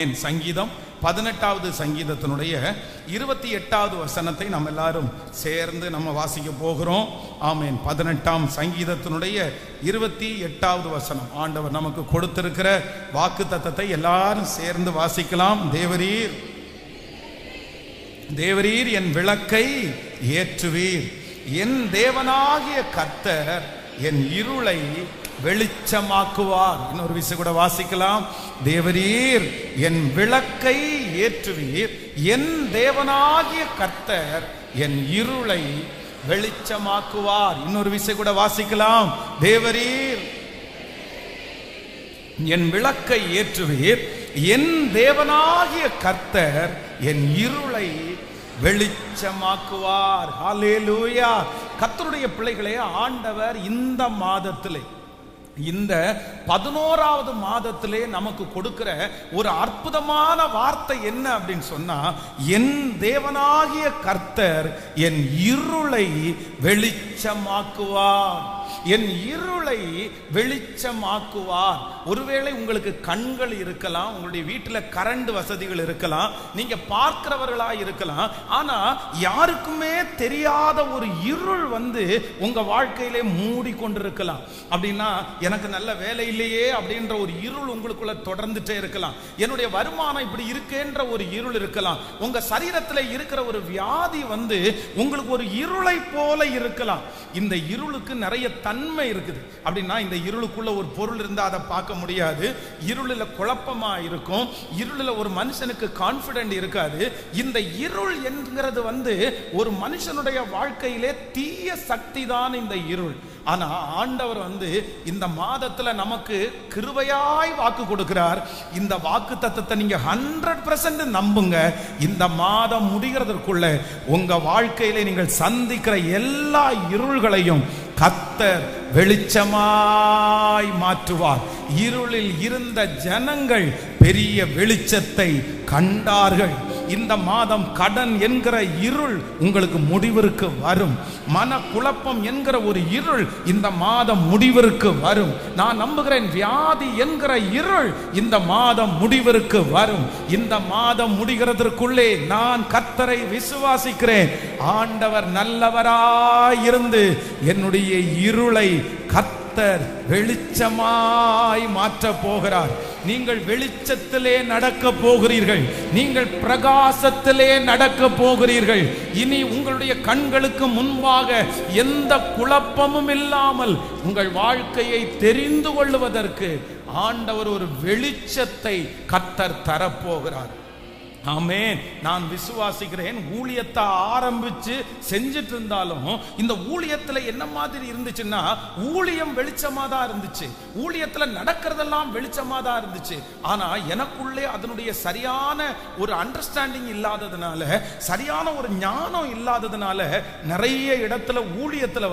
சங்கீதம் 18வது சங்கீதத்தினுடைய 28வது வசனத்தை நம்ம எல்லாரும் சேர்ந்து நம்ம வாசிக்க போகிறோம். ஆமேன். 18ஆம் சங்கீதத்தினுடைய 28வது வசனம் ஆண்டவர் நமக்கு கொடுத்திருக்கிற வாக்குத்தத்தத்தை எல்லாரும் சேர்ந்து வாசிக்கலாம். தேவரீர் என் விளக்கை ஏற்றுவீர், என் தேவனாகிய கர்த்தர் என் இருளை வெளிச்சமாக்குவார். இன்னொரு விஷயம் கூட வாசிக்கலாம். தேவரீர் என் விளக்கை ஏற்றுவீர், என் தேவனாகிய கர்த்தர் என் இருளை வெளிச்சமாக்குவார். இன்னொரு விஷயம் கூட வாசிக்கலாம். தேவரீர் என் விளக்கை ஏற்றுவீர், என் தேவனாகிய கர்த்தர் என் இருளை வெளிச்சமாக்குவார். ஹல்லேலூயா. கர்த்தருடைய பிள்ளைகளே, ஆண்டவர் இந்த மாதத்திலே, இந்த 11வது மாதத்திலே நமக்கு கொடுக்கிற ஒரு அற்புதமான வார்த்தை என்ன அப்படின்னு சொன்னா, என் தேவனாகிய கர்த்தர் என் இருளை வெளிச்சமாக்குவார், என் இருளை வெளிச்சமாக்குவார். ஒருவேளை உங்களுக்கு கண்கள் இருக்கலாம், உங்களுடைய வீட்டில் கரண்ட் வசதிகள் இருக்கலாம், நீங்க பார்க்கிறவர்களா இருக்கலாம், ஆனா யாருக்குமே தெரியாத ஒரு இருள் உங்க வாழ்க்கையிலே மூடி கொண்டிருக்கலாம். அப்படின்னா எனக்கு நல்ல வேலை இல்லையே அப்படின்ற ஒரு இருள் உங்களுக்குள்ள தொடர்ந்துட்டே இருக்கலாம். என்னுடைய வருமானம் இப்படி இருக்கேன்ற ஒரு இருள் இருக்கலாம். உங்க சரீரத்தில் இருக்கிற ஒரு வியாதி உங்களுக்கு ஒரு இருளை போல இருக்கலாம். இந்த இருளுக்கு நிறைய தன்மை இருக்குது. அப்படின்னா இந்த இருளுக்குள்ள ஒரு பொருள் இருந்தா அதை பார்க்க முடியாது. இருளில் குழப்பமா இருக்கும். இருளில் ஒரு மனுஷனுக்கு கான்பிடென்ட் இருக்காது. இந்த இருள் என்கிறது ஒரு மனுஷனுடைய வாழ்க்கையிலே தீய சக்தி தான் இந்த இருள். ஆனா ஆண்டவர் இந்த மாதத்துல நமக்கு கிருபையாய் வாக்கு கொடுக்கிறார். இந்த வாக்கு தத்தத்தை நீங்க 100% நம்புங்க. இந்த மாதம் முடிகிறதற்குள்ள உங்க வாழ்க்கையிலே நீங்கள் சந்திக்கிற எல்லா இருள்களையும் கர்த்தர் வெளிச்சமாய் மாற்றுவார். இருளில் இருந்த ஜனங்கள் பெரிய வெளிச்சத்தை கண்டார்கள். இந்த மாதம் கடன் என்கிற இருள் உங்களுக்கு முடிவிற்கு வரும். மன குழப்பம் என்கிற ஒரு இருள் இந்த மாதம் முடிவிற்கு வரும். நான் நம்புகிறேன், வியாதி என்கிற இருள் இந்த மாதம் முடிவிற்கு வரும். இந்த மாதம் முடிகிறதற்குள்ளே நான் கர்த்தரை விசுவாசிக்கிறேன். ஆண்டவர் நல்லவராயிருந்து என்னுடைய இருளை கர்த்தர் வெளிச்சமாய் மாற்ற போகிறார். நீங்கள் வெளிச்சத்திலே நடக்க போகிறீர்கள். நீங்கள் பிரகாசத்திலே நடக்க போகிறீர்கள். இனி உங்களுடைய கண்களுக்கு முன்பாக எந்த குழப்பமும் இல்லாமல் உங்கள் வாழ்க்கையை தெரிந்து கொள்வதற்கு ஆண்டவர் ஒரு வெளிச்சத்தை கர்த்தர் தரப்போகிறார். ஆமென். நான் விசுவாசிக்கிறேன். ஊழியத்தை ஆரம்பிச்சு செஞ்சிட்டு இருந்தாலும் இந்த ஊழியத்துல என்ன மாதிரி இருந்துச்சுன்னா, ஊழியம் வெளிச்சமா தான் இருந்துச்சு, ஊழியத்துல நடக்கிறதெல்லாம் வெளிச்சமா தான் இருந்துச்சு. ஆனா எனக்குள்ளே அதனுடைய சரியான ஒரு அண்டர்ஸ்டாண்டிங் இல்லாததுனால, சரியான ஒரு ஞானம் இல்லாததுனால நிறைய இடத்துல ஊழியத்துல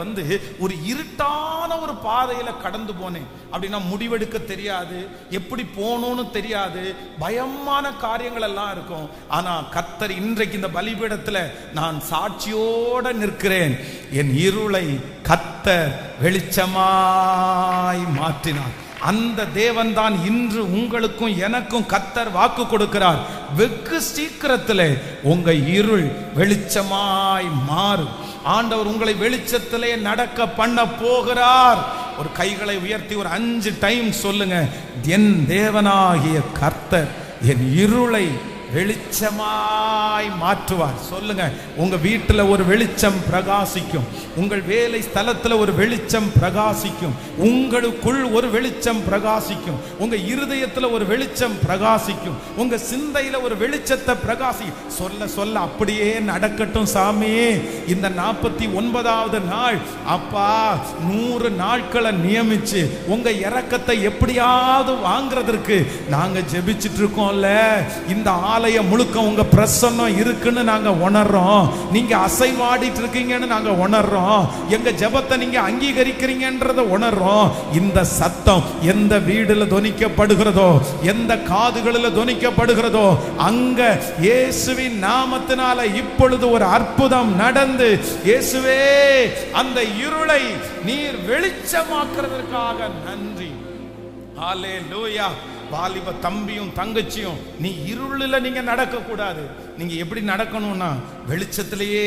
ஒரு இருட்டான ஒரு பாதையில கடந்து போனேன். அப்படின்னா முடிவெடுக்க தெரியாது, எப்படி போகணும்னு தெரியாது, பயமான காரியங்கள் எல்லாம் இருக்கும். ஆனா கர்த்தர் இன்றைக்கு இந்த பலிபீடத்தில் நான் சாட்சியோட நிற்கிறேன். என் இருளை கர்த்தர் வெளிச்சமாய் மாற்றினார். அந்த தேவன் தான் இன்று உங்களுக்கும் எனக்கும் கர்த்தர் வாக்கு கொடுக்கிறார். வெகு சீக்கிரத்திலே உங்க இருள் வெளிச்சமாய் மாறும். ஆண்டவர் உங்களை வெளிச்சத்திலே நடக்க பண்ண போகிறார். ஒரு கைகளை உயர்த்தி ஒரு 5 டைம் சொல்லுங்க, என் தேவனாகிய கர்த்தர் என் இருளை வெளிச்சமாய் மாற்றுவார். சொல்லுங்க. உங்க வீட்டுல ஒரு வெளிச்சம் பிரகாசிக்கும், உங்கள் வேலை ஸ்தலத்துல ஒரு வெளிச்சம் பிரகாசிக்கும், உங்களுக்குள் ஒரு வெளிச்சம் பிரகாசிக்கும், உங்க இருதயத்துல ஒரு வெளிச்சம் பிரகாசிக்கும், உங்க சிந்தையில ஒரு வெளிச்சத்தை பிரகாசி. சொல்ல சொல்ல அப்படியே நடக்கட்டும் சாமி. இந்த 49வது நாள் அப்பா 100 நாட்களை நியமிச்சு உங்க இரக்கத்தை எப்படியாவது வாங்குறதற்கு நாங்க ஜெபிச்சிட்டு இருக்கோம்ல. இந்த ஆலயம் முழுக்க உங்க பிரசன்னம் இருக்குன்னு நாங்க உணர்றோம். நீங்க அசைவாடிட்டு இருக்கீங்கன்னு நாங்க உணர்றோம். எங்க ஜெபத்தை நீங்க அங்கீகரிக்கிறீங்கன்றத உணர்றோம். இந்த சத்தம் எந்த வீடுல தொனிக்கப்படுகிறதோ, எந்த காதுகளில் தொனிக்கப்படுகிறதோ, அங்க இயேசுவின் நாமத்தினால இப்பொழுது ஒரு அற்புதம் நடந்து, இயேசுவே அந்த இருளை நீர் வெளிச்சமாக்குறதற்காக நன்றி. ஹல்லேலூயா. வாலிப தம்பியும் தங்கச்சியும், நீ இருளில் நீங்க நடக்க கூடாது. நீங்க எப்படி நடக்கணும்னா வெளிச்சத்திலேயே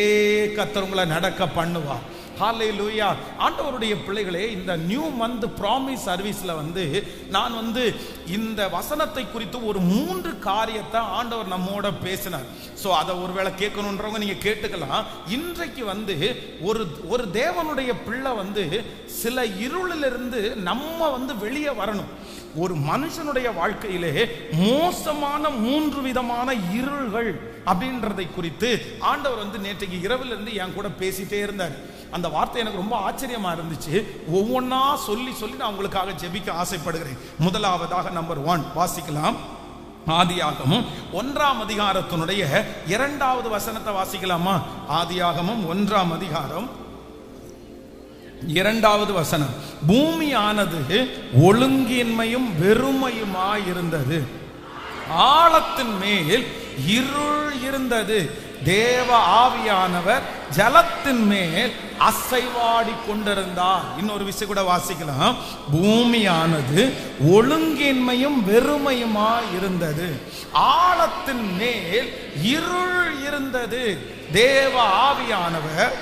கர்த்தர் உங்களை நடக்க பண்ணுவா. ஹல்லேலூயா. ஆண்டவருடைய பிள்ளைகளே, இந்த நியூ மந்த் ப்ராமிஸ் சர்வீஸ்ல நான் இந்த வசனத்தை குறித்து ஒரு 3 காரியத்தை ஆண்டவர் நம்மோட பேசினார். ஸோ அதை ஒருவேளை கேட்கணுன்றவங்க நீங்க கேட்டுக்கலாம். இன்றைக்கு ஒரு தேவனுடைய பிள்ளை சில இருளிலிருந்து நம்ம வெளியே வரணும். ஒரு மனுஷனுடைய வாழ்க்கையிலே மோசமான 3 விதமான இருள்கள் அப்படின்றதை குறித்து ஆண்டவர் நேற்றைக்கு இரவுல இருந்து என் கூட பேசிட்டே இருந்தார். அந்த வார்த்தை எனக்கு ரொம்ப ஆச்சரியமா இருந்துச்சு. ஒவ்வொன்னா சொல்லி நான் உங்களுக்காக ஜெபிக்க ஆசைப்படுகிறேன். முதலாவதாக நம்பர் 1 வாசிக்கலாம். ஆதியாகமம் 1ஆம் அதிகாரத்தினுடைய 2வது வசனத்தை வாசிக்கலாமா? ஆதியாகமம் 1ஆம் அதிகாரம் 2வது வசனம். பூமியானது ஒழுங்கின்மையும் வெறுமையுமாயிருந்தது, ஆழத்தின் மேல் இருள் இருந்தது, தேவ ஆவியானவர் ஜலத்தின் மேல் அசைவாடி கொண்டிருந்தார். இன்னொரு விஷயம் கூட வாசிக்கலாம். பூமியானது ஒழுங்கின்மையும் வெறுமையுமா இருந்தது, ஆழத்தின் மேல் இருள் இருந்தது, தேவ ஆவியானவர்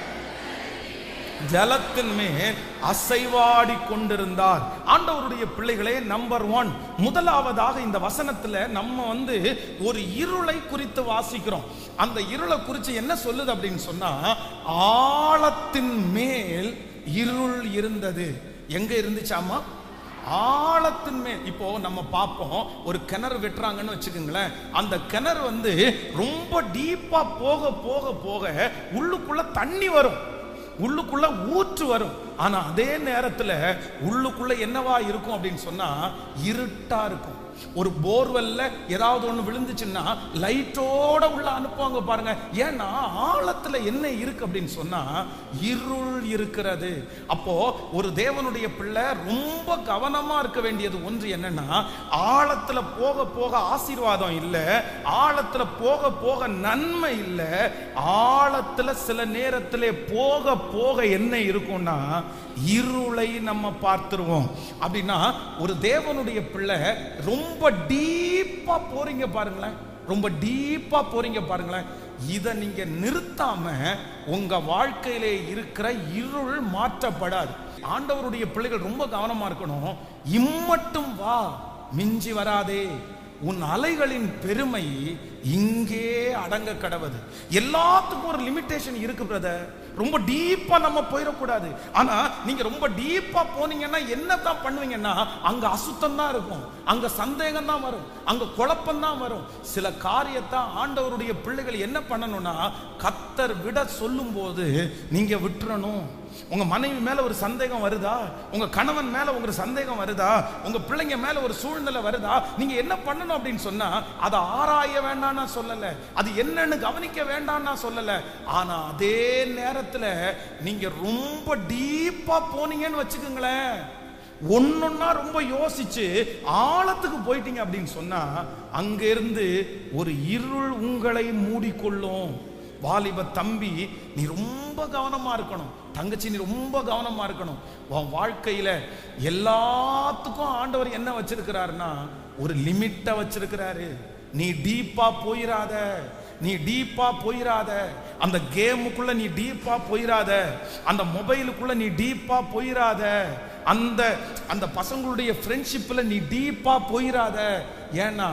ஜலத்தின் மேல் அசைவாடி கொண்டிருந்தார். ஆண்டவருடைய பிள்ளைகளே, நம்பர் 1, முதலாவதாக இந்த வசனத்துல நம்ம ஒரு இருளை குறித்து வாசிக்கிறோம். அந்த இருளை குறித்து என்ன சொல்லுது அப்படின்னு சொன்னா, ஆழத்தின் மேல் இருள் இருந்தது. எங்க இருந்துச்சாமா? ஆழத்தின் மேல். இப்போ நம்ம பார்ப்போம், ஒரு கிணறு வெட்டுறாங்கன்னு வச்சுக்கோங்களேன். அந்த கிணறு ரொம்ப டீப்பா போக போக போக உள்ளுக்குள்ள தண்ணி வரும், உள்ளுக்குள்ள ஊற்று வரும். ஆனா அதே நேரத்துல உள்ளுக்குள்ள என்னவா இருக்கும் அப்படின்னு சொன்னா இருட்டா இருக்கும். ஒரு போர்வெல்ல ஏதாவது ஒண்ணு விழுந்துச்சுன்னா லைட்டோட உள்ள அனுப்புவாங்க பாருங்க. ஏன்னா ஆழத்துல என்ன இருக்கு அப்படின்னு சொன்னா இருள் இருக்கிறது. அப்போ ஒரு தேவனுடைய பிள்ளை ரொம்ப கவனமா இருக்க வேண்டியது ஒன்று என்னன்னா, ஆழத்துல போக போக ஆசீர்வாதம் இல்ல, ஆழத்துல போக போக நன்மை இல்ல, ஆழத்துல சில நேரத்திலே போக போக என்ன இருக்கும்னா இருளை நம்ம பார்த்துருவோம். அப்படின்னா ஒரு தேவனுடைய பிள்ளை ரொம்ப டீப்பா போறீங்க பாருங்களேன், ரொம்ப டீப்பா போறீங்க பாருங்களேன். இதை நீங்க நிறுத்தாம உங்க வாழ்க்கையிலே இருக்கிற இருள் மாற்றப்படாது. ஆண்டவருடைய பிள்ளைகள் ரொம்ப கவனமா இருக்கணும். இம்மட்டும் வா, மிஞ்சி வராதே, உன் அலைகளின் பெருமை இங்கே அடங்க கடவுது. எல்லாத்துக்கும் ஒரு லிமிட்டேஷன் இருக்கு பிரதர். ரொம்ப டீப்பா நம்ம போயிடக்கூடாது. ஆனா நீங்க ரொம்ப டீப்பா போனீங்கன்னா என்னதான் பண்ணுவீங்கன்னா, அங்க அசுத்தம் தான் இருக்கும், அங்க சந்தேகம் தான் வரும், அங்க குழப்பம் தான் வரும். சில காரியத்தை ஆண்டவருடைய பிள்ளைகள் என்ன பண்ணணும்னா, கர்த்தர் விட சொல்லும் போது நீங்க விட்டுறணும். உங்க மனைவி மேல ஒரு சந்தேகம் வருதா, உங்க கணவன் மேல ஒரு சந்தேகம் வருதா, உங்க பிள்ளைங்க மேல ஒரு சூழ்நிலை வருதா, நீங்க என்ன பண்ணணும் அப்படின்னு சொன்னா, அதை ஆராய வேண்டாம் நான் சொல்லல, அது என்னன்னு கவனிக்க வேண்டாம் நான் சொல்லல. ஆனா அதே நேரத்துல நீங்க ரொம்ப டீப்பா போனீங்கன்னு வச்சுக்கோங்களேன், ஒன்னொன்னா ரொம்ப யோசிச்சு ஆழத்துக்கு போயிட்டீங்க அப்படின்னு சொன்னா அங்க இருந்து ஒரு இருள் உங்களை மூடிக்கொள்ளும். வாலிப தம்பி, நீ ரொம்ப கவனமா இருக்கணும். தங்கச்சி, நீ ரொம்ப கவனமா இருக்கணும். உன் வாழ்க்கையில எல்லாத்துக்கும் ஆண்டவர் என்ன வச்சிருக்கிறாருன்னா ஒரு லிமிட்ட வச்சிருக்கிறாரு. நீ டீப்பா போயிராத, நீ டீப்பா போயிராத, அந்த கேமுக்குள்ள நீ டீப்பா போயிராத, அந்த மொபைலுக்குள்ள நீ டீப்பா போயிராத, அந்த பசங்களுடைய ஃப்ரெண்ட்ஷிப்ல நீ டீப்பா போயிராத. ஏன்னா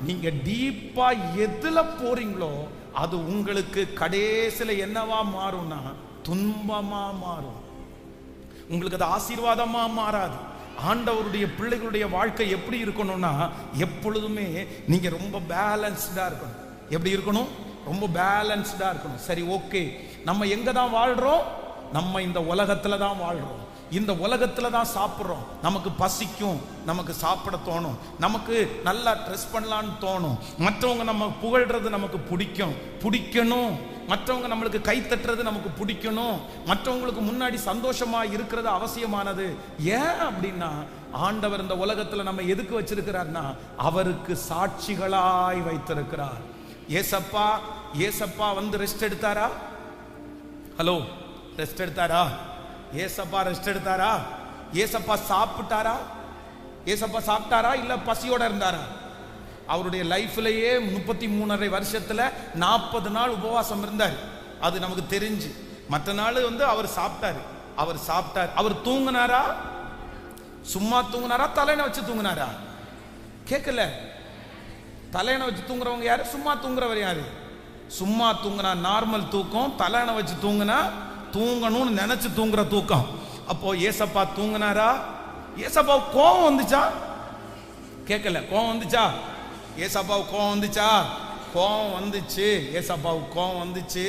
நீங்க டீப்பா எதுல போறீங்களோ அது உங்களுக்கு கடைசியில என்னவா மாறும்னா துன்பமா மாறும். உங்களுக்கு அது ஆசீர்வாதமா மாறாது. ஆண்டவருடைய பிள்ளைகளுடைய வாழ்க்கை எப்படி இருக்கணும்னா, எப்பொழுதுமே நீங்க ரொம்ப பேலன்ஸ்டா இருக்கணும். எப்படி இருக்கணும்? ரொம்ப பேலன்ஸ்டா இருக்கணும். சரி, ஓகே, நம்ம எங்க தான் வாழ்றோம்? நம்ம இந்த உலகத்துல தான் வாழ்றோம். இந்த உலகத்துல தான் சாப்பிட்றோம். நமக்கு பசிக்கும், நமக்கு சாப்பிட தோணும், நமக்கு நல்லா ட்ரெஸ் பண்ணலான்னு தோணும், மற்றவங்க நம்ம புகழ்றது நமக்கு பிடிக்கணும், மற்றவங்க நம்மளுக்கு கை தட்டுறது நமக்கு பிடிக்கணும், மற்றவங்களுக்கு முன்னாடி சந்தோஷமா இருக்கிறது அவசியமானது. ஏன் அப்படின்னா, ஆண்டவர் இந்த உலகத்துல நம்ம எதுக்கு வச்சிருக்கிறார்னா அவருக்கு சாட்சிகளாய் வைத்திருக்கிறார். ஏசப்பா ரெஸ்ட் எடுத்தாரா? ஹலோ, ரெஸ்ட் எடுத்தாரா? ஏசப்பா ரெஸ்ட் எடுத்தாரா? ஏசப்பா சாப்பிட்டாரா? ஏசப்பா சாப்பிட்டாரா இல்ல பசியோட இருந்தாரா? அவருடைய லைஃப்லயே 33.5 வருஷத்துல 40 நாள் உபவாசம் இருந்தார். அது நமக்கு தெரிஞ்சு. மற்ற நாள் அவர் சாப்பிட்டாரு. அவர் தூங்குனாரா? சும்மா தூங்குனாரா? தலையணை வச்சு தூங்குனாரா? கேட்கல. தலையணை வச்சு தூங்குறவங்க யாரு? சும்மா தூங்குறவர் யாரு? சும்மா தூங்குனா நார்மல் தூக்கம், தலையணை வச்சு தூங்குனா தூங்கணும்னு நினைச்சு தூங்குற தூக்கம். அப்போ ஏசப்பா தூங்குனாரா? ஏசப்பாவுக்கு கோபம் வந்துச்சா? கேட்கல. கோபம் வந்துச்சா? ஏசப்பாவுக்கு கோபம் வந்துச்சா? கோபம் வந்துச்சு. ஏசப்பாவுக்கு கோபம் வந்துச்சு.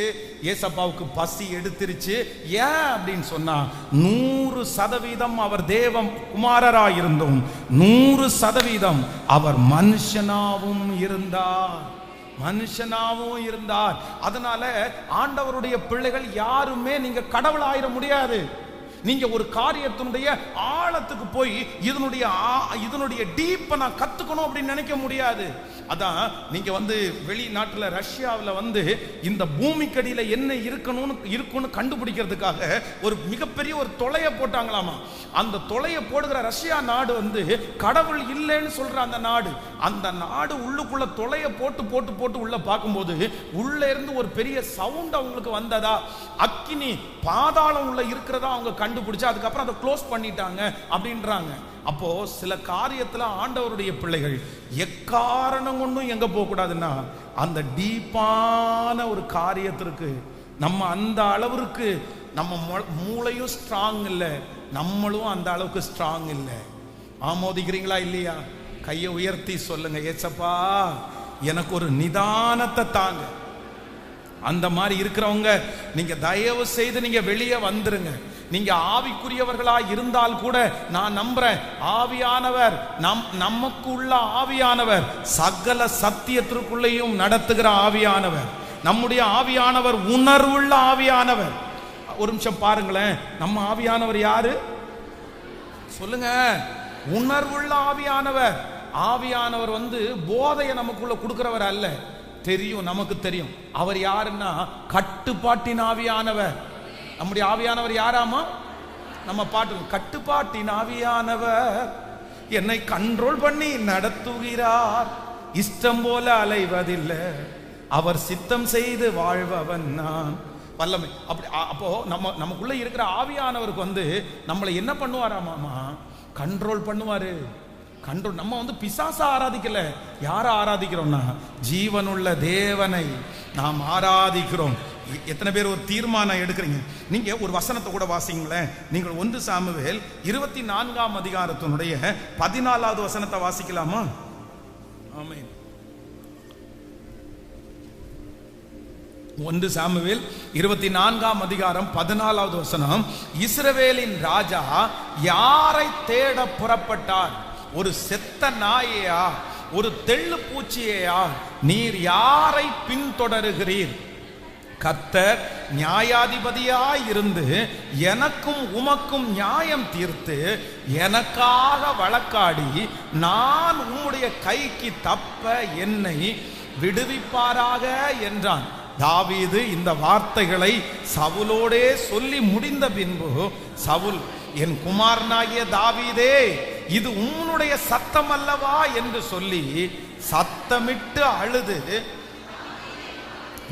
ஏசப்பாவுக்கு பசி எடுத்துருச்சு. ஏன் அப்படின்னு சொன்னா 100% அவர் தேவ குமாரராயிருந்தும் 100% அவர் மனுஷனாவும் இருந்தார். அதனால ஆண்டவருடைய பிள்ளைகள் யாருமே நீங்க கடவுளாயிர முடியாது. நீங்க ஒரு காரியத்தினுடைய ஆழத்துக்கு போய் இதனுடைய டீப்பை நான் கத்துக்கணும் அப்படின்னு நினைக்க முடியாது. அதான் நீங்க வெளிநாட்டுல ரஷ்யாவில் இந்த பூமிக்கடியில என்ன இருக்குன்னு கண்டுபிடிக்கிறதுக்காக ஒரு மிகப்பெரிய ஒரு தொலைய போட்டாங்களாமா. அந்த தொலைய போடுகிற ரஷ்யா நாடு கடவுள் இல்லைன்னு சொல்ற அந்த நாடு உள்ளுக்குள்ள தொலைய போட்டு உள்ள பார்க்கும்போது உள்ள இருந்து ஒரு பெரிய சவுண்ட் அவங்களுக்கு வந்ததா, அக்கினி பாதாளம் உள்ள இருக்கிறதா அவங்க கண்டுபிடிச்சு அதுக்கப்புறம் அதை க்ளோஸ் பண்ணிட்டாங்க அப்படின்றாங்க. அப்போ சில காரியத்துல ஆண்டவருடைய பிள்ளைகள் எக்காரணம் கொண்டும் எங்க போக கூடாதுன்னா அந்த டீப்பான ஒரு காரியத்திற்கு நம்ம அந்த அளவுக்கு நம்ம மூளையும் ஸ்ட்ராங் இல்லை, நம்மளும் அந்த அளவுக்கு ஸ்ட்ராங் இல்லை. ஆமோதிக்கிறீங்களா இல்லையா? கையை உயர்த்தி சொல்லுங்க, ஏசப்பா எனக்கு ஒரு நிதானத்தை தாங்க. அந்த மாதிரி இருக்கிறவங்க நீங்க தயவு செய்து நீங்க வெளியே வந்துருங்க. நீங்க ஆவிக்குரியவர்களா இருந்தால் கூட நான் நம்புறேன், ஆவியானவர் நமக்கு உள்ள ஆவியானவர் சகல சத்தியத்திற்குள்ளேயும் நடத்துகிற ஆவியானவர். நம்முடைய ஆவியானவர் உணர்வுள்ள ஆவியானவர். ஒரு நிமிஷம் பாருங்களேன், நம்ம ஆவியானவர் யாரு சொல்லுங்க? உணர்வுள்ள ஆவியானவர். ஆவியானவர் போதையை நமக்குள்ள கொடுக்கிறவர் அல்ல. தெரியும், நமக்கு தெரியும் அவர் யாருன்னா கட்டுப்பாட்டின் ஆவியானவர். நம்முடைய ஆவியானவர் யாராமா? நம்ம பாட்டு கட்டுப்பாட்டின் ஆவியானவர் என்னை கண்ட்ரோல் பண்ணி நடத்துகிறார், இஷ்டம் போல அலைவதில்லை, அவர் சித்தம் செய்து வாழ்பவன் நான். வல்லமை. அப்போ நமக்குள்ள இருக்கிற ஆவியானவருக்கு நம்மளை என்ன பண்ணுவாராமா? கண்ட்ரோல் பண்ணுவாரு. கண்ட்ரோல். நம்ம பிசாசா ஆராதிக்கல. யாரை ஆராதிக்கிறோம்னா ஜீவனுள்ள தேவனை நாம் ஆராதிக்கிறோம். எத்தனை பேர் ஒரு தீர்மானம் எடுக்கிறீங்க? நீங்க ஒரு வசனத்தை கூட வாசிங்களேன். நீங்கள் 1 சாமுவேல் 24ஆம் அதிகாரத்தினுடைய 14வது வசனத்தை வாசிக்கலாமா? ஆமென். 1 சாமுவேல் 24ஆம் அதிகாரம் 14வது வசனம். இஸ்ரவேலின் ராஜா யாரை தேட புறப்பட்டார்? ஒரு செத்த நாயையா, ஒரு தெள்ளு பூச்சியையா? நீர் யாரை பின்தொடருகிறீர்? கர்த்தர் நியாயாதிபதியாய் இருந்து எனக்கும் உமக்கும் நியாயம் தீர்த்து எனக்காக வழக்காடி நான் உம்முடைய கைக்கு தப்ப என்னை விடுவிப்பாராக என்றான். தாவீது இந்த வார்த்தைகளை சவுலோடே சொல்லி முடிந்த பின்பு சவுல், என் குமாரனாகிய தாவீதே, இது உன்னுடைய சத்தம் அல்லவா என்று சொல்லி சத்தமிட்டு அழுது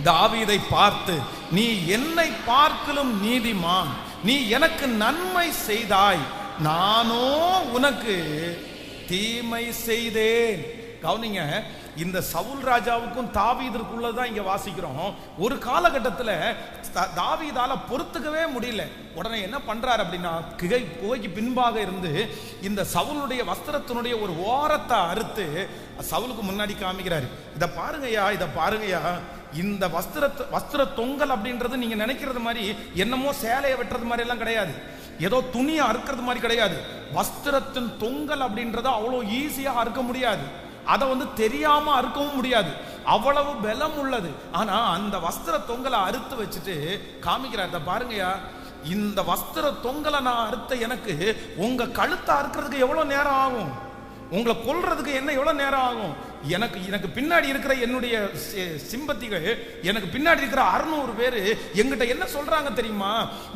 தாவீதை பார்த்து, நீ என்னை பார்க்கலும் நீதிமான், நீ எனக்கு நன்மை செய்தாய், நானோ உனக்கு தீமை செய்தேன். கவனிங்க, இந்த சவுல் ராஜாவுக்கும் தாவீதுக்குள்ளதான் இங்க வாசிக்கிறோம். ஒரு காலகட்டத்தில் தாவீதால பொறுத்துக்கவே முடியல. உடனே என்ன பண்றாரு அப்படின்னா, குகைக்கு பின்பாக இருந்து இந்த சவுலுடைய வஸ்திரத்தினுடைய ஒரு ஓரத்தை அறுத்து சவுலுக்கு முன்னாடி காமிக்கிறாரு. இதை பாருங்கய்யா, இந்த வஸ்திர தொங்கல் அப்படின்றது நீங்க நினைக்கிறது மாதிரி என்னமோ சேலையை வெட்டுறது மாதிரி எல்லாம் கிடையாது, ஏதோ துணியை அறுக்கிறது மாதிரி கிடையாது. வஸ்திரத்தின் தொங்கல் அப்படின்றத அவ்வளோ ஈஸியா அறுக்க முடியாது. அதை தெரியாம அறுக்கவும் முடியாது, அவ்வளவு பலம் உள்ளது. ஆனா அந்த வஸ்திர தொங்கலை அறுத்து வச்சுட்டு காமிக்கிறார். பாருங்கயா, இந்த வஸ்திர தொங்கலை நான் அறுத்த எனக்கு உங்க கழுத்தை அறுக்கிறதுக்கு எவ்வளவு நேரம் ஆகும்? உங்களை கொல்றதுக்கு என்ன எவ்வளவு நேரம் ஆகும்? எனக்கு பின்னாடி இருக்கிற என்னுடைய சிம்பத்திகள், எனக்கு பின்னாடி இருக்கிற 600 பேரு எங்கிட்ட என்ன சொல்றாங்க தெரியுமா?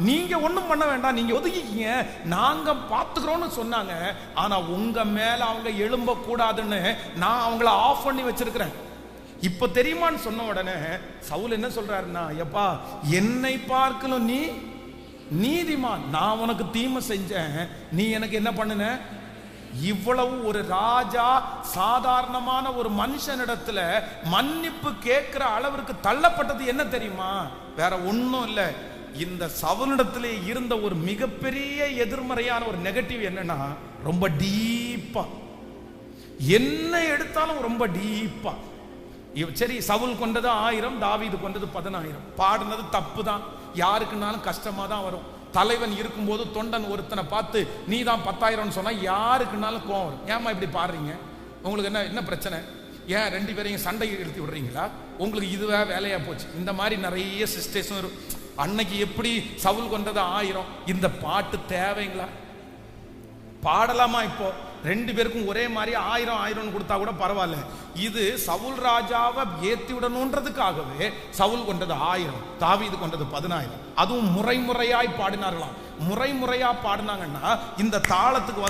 நீங்க ஒண்ணும் பண்ண வேண்டாம், நீங்க ஒதுக்கிக்கீங்க, நாங்க பாத்துக்கிறோம்னு சொன்னாங்க. ஆனா உங்க மேல அவங்க எழும்ப கூடாதுன்னு நான் அவங்கள ஆஃப் பண்ணி வச்சிருக்கிறேன். இப்ப தெரியுமான்னு சொன்ன உடனே சவுல் என்ன சொல்றாருன்னா, எப்பா என்னை பார்க்கலும் நீ நீதிமான், நான் உனக்கு தீமை செஞ்சேன், நீ எனக்கு என்ன பண்ணுன? இவ்வளவு ஒரு ராஜா சாதாரணமான ஒரு மனுஷனிடத்துல மன்னிப்பு கேட்கிற அளவிற்கு தள்ளப்பட்டது என்ன தெரியுமா? வேற ஒண்ணும் இல்ல, இந்த சவுலிடத்திலே இருந்த ஒரு மிகப்பெரிய எதிர்மறையான ஒரு நெகட்டிவ் என்னன்னா, ரொம்ப டீப்பா என்ன எடுத்தாலும் ரொம்ப டீப்பா. சரி, சவுல் கொண்டது 1000, தாவீது கொண்டது 10000. பாடுனது தப்பு தான், யாருக்குனாலும் கஷ்டமா தான் வரும். தலைவன் இருக்கும்போது தொண்டன் ஒருத்தனை பார்த்து நீ தான் 10,000 சொன்னா யாருக்குனாலும் கோவம் வரும். ஏமா இப்படி பாடுறீங்க? உங்களுக்கு என்ன பிரச்சனை? ஏன் 2 பேரையும் சண்டை இழுத்து விடுறீங்களா? உங்களுக்கு இதுவே வேலையா போச்சு. இந்த மாதிரி நிறைய சிஸ்டேஷன் வரும். அன்னைக்கு எப்படி சவுல் கொண்டது 1000, இந்த பாட்டு தேவைங்களா? பாடலாமா? இப்போ 2 பேருக்கும் ஒரே மாதிரி 1000 கொடுத்தா கூட பரவாயில்ல. இது சவுல் ராஜாவை ஏத்தி விடணுன்றதுக்காகவே சவுல் கொண்டது 1000, தாவீது கொண்டது 10000. அதுவும் முறையாய் பாடினார்களாம். முறையா பாடினாங்கன்னா இந்த தாளத்துக்கு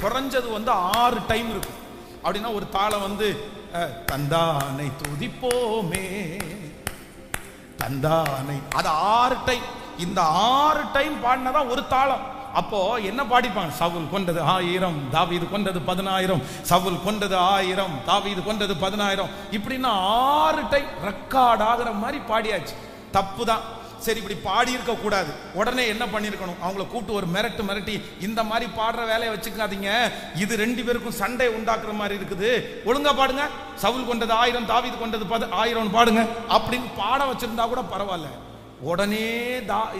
குறைஞ்சது 6 டைம் இருக்கும். அப்படின்னா ஒரு தாளம் தந்தானை துதிப்போமே தந்தானை, அது 6 டைம். இந்த 6 டைம் பாடினதான் ஒரு தாளம். அப்போ என்ன பாடிப்பாங்க? சவுல் கொண்டது 1000, தாவீது கொண்டது 10000, சவுல் கொண்டது 1000, தாவீது கொண்டது 10000. இப்படின்னா 6 டைம் ரெக்கார்ட் ஆகிற மாதிரி பாடியாச்சு. தப்பு தான். சரி, இப்படி பாடி இருக்க கூடாது. உடனே என்ன பண்ணிருக்கணும்? அவங்கள கூப்பிட்டு ஒரு மிரட்டி இந்த மாதிரி பாடுற வேலையை வச்சுக்காதீங்க, இது 2 பேருக்கும் சண்டை உண்டாக்குற மாதிரி இருக்குது, ஒழுங்கா பாடுங்க, சவுல் கொண்டது 1000, தாவீது கொண்டது 1000 பாடுங்க அப்படின்னு பாட வச்சிருந்தா கூட பரவாயில்ல. உடனே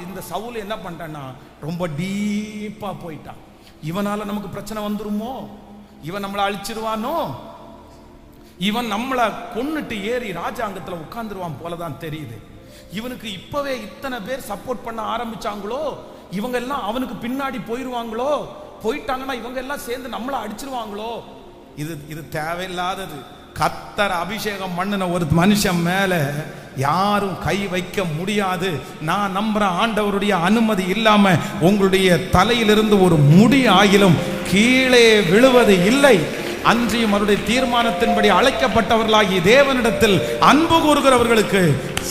இந்த சவுல் என்ன பண்ணிட்டான்னா ரொம்ப டீப்பா போயிட்டான். இவனால நமக்கு பிரச்சனை வந்துருமோ? இவன் நம்மளை அழிச்சிருவானோ? இவன் நம்மளை கொன்னுட்டு ஏறி ராஜாங்கத்துல உட்கார்ந்துருவான் போலதான் தெரியுது. இவனுக்கு இப்பவே இத்தனை பேர் சப்போர்ட் பண்ண ஆரம்பிச்சாங்களோ, இவங்க எல்லாம் அவனுக்கு பின்னாடி போயிருவாங்களோ, போயிட்டாங்கன்னா இவங்க எல்லாம் சேர்ந்து நம்மளை அடிச்சிருவாங்களோ? இது தேவையில்லாதது. கர்த்தர் அபிஷேகம் பண்ணின ஒரு மனுஷன் மேல யாரும் கை வைக்க முடியாது. நான் நம்புறேன், ஆண்டவருடைய அனுமதி இல்லாம உங்களுடைய தலையிலிருந்து ஒரு முடி ஆகிலும் கீழே விழுவது இல்லை. அன்றியும் அவருடைய தீர்மானத்தின்படி அழைக்கப்பட்டவர்களாகி தேவனிடத்தில் அன்பு கூறுகிறவர்களுக்கு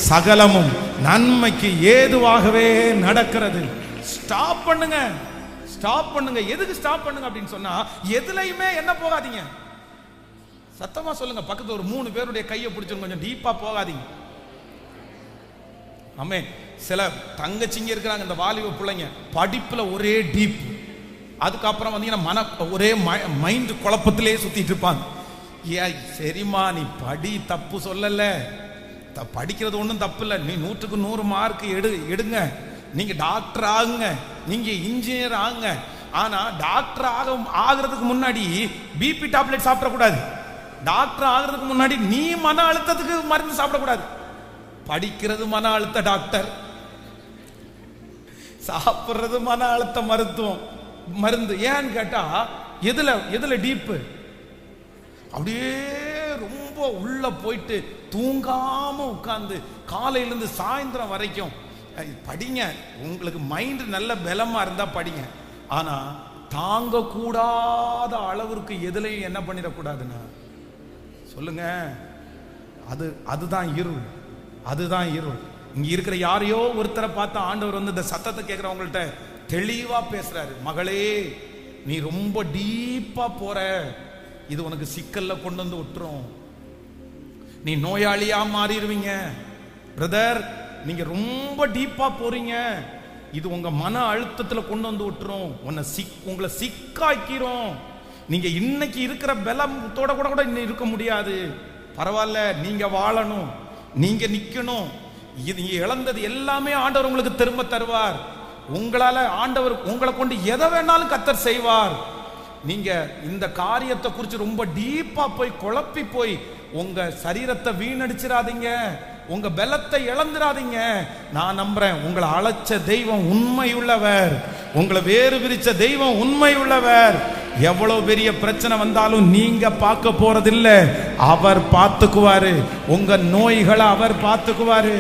சகலமும் நன்மைக்கு ஏதுவாகவே நடக்கிறது. ஸ்டாப் பண்ணுங்க. எதுக்கு ஸ்டாப் பண்ணுங்க அப்படின்னு சொன்னா, எதுலையுமே என்ன போகாதீங்க. சத்தமா சொல்லுங்க. பக்கத்துல ஒரு 3 பேருடைய கையை பிடிச்சு கொஞ்சம் டீப்பா போகாதீங்க. ஆமே. சில தங்கச்சிங்க இருக்கிறாங்க, இந்த வாலிப பிள்ளைங்க படிப்புல ஒரே டீப், அதுக்கப்புறம் ஒரே மைண்ட் குழப்பத்திலே சுத்திட்டு இருப்பாங்க. சரிம்மா, நீ படி, தப்பு சொல்லல, படிக்கிறது ஒன்றும் தப்பு இல்லை, நீ 100க்கு 100 மார்க் எடுங்க, நீங்க டாக்டர் ஆகுங்க, நீங்க இன்ஜினியர் ஆகுங்க. ஆனா டாக்டர் ஆகிறதுக்கு முன்னாடி பிபி டாப்லெட் சாப்பிடக்கூடாது. டாக்டர் ஆகிறதுக்கு முன்னாடி நீ மன அழுத்தத்துக்கு மருந்து சாப்பிடக்கூடாது. படிக்கிறது மன அழுத்த டாக்டர், சாப்பிடுறது மன அழுத்த மருந்து. ஏன்னு கேட்டா எதுல டீப்பு? அப்படியே ரொம்ப உள்ள போயிட்டு தூங்காம உட்கார்ந்து காலையிலிருந்து சாயந்தரம் வரைக்கும் படிங்க. உங்களுக்கு மைண்ட் நல்ல பலமா இருந்தா படிங்க. ஆனா தாங்க கூடாத அளவிற்கு எதுலையும் என்ன பண்ணிடக்கூடாதுன்னா சொல்லுங்க, அதுதான் இருள். இங்க இருக்கிற யாரையோ ஒருத்தரை பார்த்து ஆண்டவர் இந்த சத்தத்தை கேட்கிறவங்கள்ட்ட தெளிவா பேசுறாரு. மகளே, நீ ரொம்ப டீப்பா போற, இது உனக்கு சிக்கல்ல கொண்டு வந்து விட்டுரும், நீ நோயாளியா மாறிடுவீங்க. பிரதர், நீங்க ரொம்ப டீப்பா போறீங்க, இது உங்க மன அழுத்தத்துல கொண்டு வந்து விட்டுரும், உங்களை சிக்காக்கிறோம். நீங்க இன்னைக்கு இருக்கிற பலத்தோட கூட இன்னும் இருக்க முடியாது. பரவாயில்ல, நீங்க வாழணும், நீங்க நிக்கணும். நீங்க இழந்தது எல்லாமே ஆண்டவர் உங்களுக்கு திரும்ப தருவார். உங்களால ஆண்டவர் உங்களை கொண்டு எதை வேணாலும் கர்த்தர் செய்வார். நீங்க இந்த காரியத்தை குறித்து ரொம்ப டீப்பா போய் குழப்பி போய் உங்க சரீரத்தை வீணடிச்சிடாதீங்க, உங்க பலத்தை இழந்துடாதீங்க. நான் நம்புறேன், உங்களை அழைச்ச தெய்வம் உண்மை உள்ளவர், உங்களை வேறு பிரிச்ச தெய்வம் உண்மை உள்ளவர். எவ்வளவு பெரிய பிரச்சனை வந்தாலும் நீங்க பார்க்க போறதில்ல, அவர் பார்த்துக்குவாரு. உங்க நோய்களை அவர் பார்த்துக்குவாரு,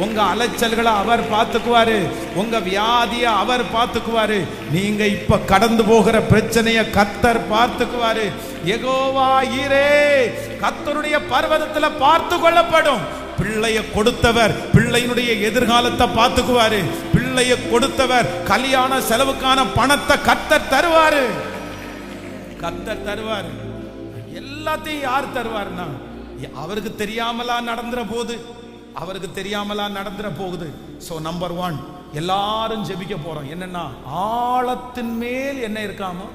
உங்க அலைச்சல்களை அவர் பார்த்துக்குவாரு, உங்க வியாதியை அவர் பார்த்துக்குவாரு. நீங்க இப்ப கடந்து போகிற பிரச்சனையை கர்த்தர் பார்த்துக்குவாரு. யெகோவா ஈரே, கர்த்தருடைய பர்வதத்துல பார்த்து கொள்ளப்படும். பிள்ளைய கொடுத்தவர் பிள்ளையினுடைய எதிர்காலத்தை பார்த்துக்குவாரு. பிள்ளைய கொடுத்தவர் கல்யாண செலவுக்கான பணத்தை கர்த்தர் தருவாரு. கர்த்தர் தருவாரு. எல்லாத்தையும் யார் தருவாருன்னா, அவருக்கு தெரியாமலா நடந்துற போது, அவருக்கு தெரியாமலா நடந்துற போகுது. சோ நம்பர் 1, எல்லாரும் ஜெபிக்க போறோம். என்னன்னா, ஆழத்தின் மேல் என்ன இருக்காமோ,